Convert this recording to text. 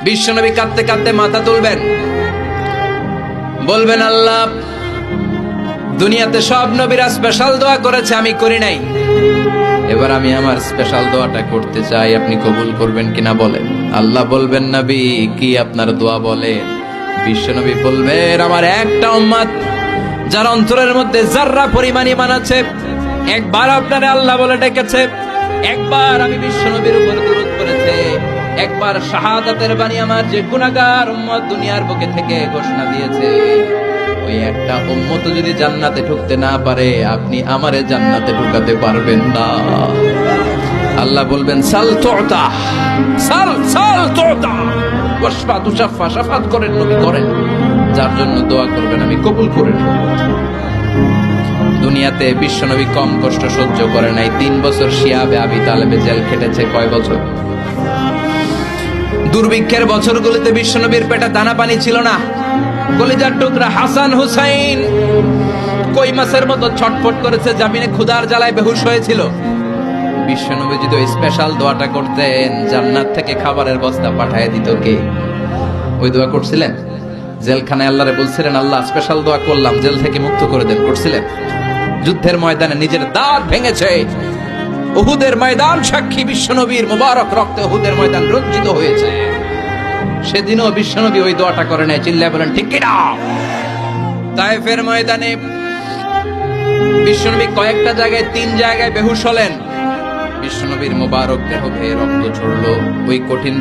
বিশ্বনবী কাঁদতে কাঁদতে মাথা তুলবেন, বলবেন আল্লাহ, দুনিয়াতে সব নবীরা স্পেশাল দোয়া করেছে, আমি করি নাই, এবার আমি আমার স্পেশাল দোয়াটা করতে চাই, আপনি কবুল করবেন কিনা বলেন। আল্লাহ বলবেন, নবী কি আপনার দোয়া বলেন? বিশ্বনবী বলবেন, আমার একটা উম্মত যার অন্তরের মধ্যে যাররা পরিমাণ ঈমান আছে, একবার আপনারে আল্লাহ বলে ডেকেছে, একবার আমি বিশ্বনবীর উপর দুরূদ পড়েছে, একবার শাহাদাতের বাণী আমার যে গুনাহগার উম্মত দুনিয়ার বুকে থেকে ঘোষণা দিয়েছে, ওই একটা উম্মত যদি জান্নাতে ঢুকতে না পারে, আপনি আমারে জান্নাতে ঢুকাতে পারবেন না। আল্লাহ বলবেন, সাল তুতা, সাল সাল তুতা, ওয়াশফা তুশাফা, শাফাত করেন নবী করেন, যার জন্য দোয়া করবেন আমি কবুল করে নেব। দুনিয়াতে বিশ্বনবী কম কষ্ট সহ্য করে নাই। 3 বছর শিয়াবে আবি তালেবে জেল খেটেছে। কয় বছর? দুর্ভিক্ষের বছরগুলোতে বিশ্বনবীর পেটে দানা পানি ছিল না। কলিজার টুকরা হাসান হুসাইন কই মাছের মতো ছটফট করেছে, জামিনে ক্ষুধার জ্বালায় বেহুশ হয়েছিল। বিশ্বনবী যদি ওই স্পেশাল দোয়াটা করতেন, জান্নাত থেকে খাবারের বস্তা পাঠিয়ে দিত কে? ওই দোয়া করছিলেন? জেলখানায় আল্লাহরে বলছিলেন, আল্লাহ স্পেশাল দোয়া করলাম, জেল থেকে মুক্ত করে দেন, করছিলেন? যুদ্ধের ময়দানে নিজের দাঁত ভেঙেছে, উহুদের ময়দান সাক্ষী, বিশ্বনবীর মুবারক রক্তে উহুদের ময়দান রঞ্জিত হয়েছে। সেদিনও বিশ্বনবী ওই দোয়াটা করে নাই। চিল্লায় বলেন ঠিক কিনা? তায়েফের ময়দানে বিশ্বনবী কয়েকটা জায়গায়, 3 জায়গায় বেহুশ হলেন। বিশ্বনবীর মুবারক দেহ বেয়ে রক্ত ঝরলো। ওই কঠিন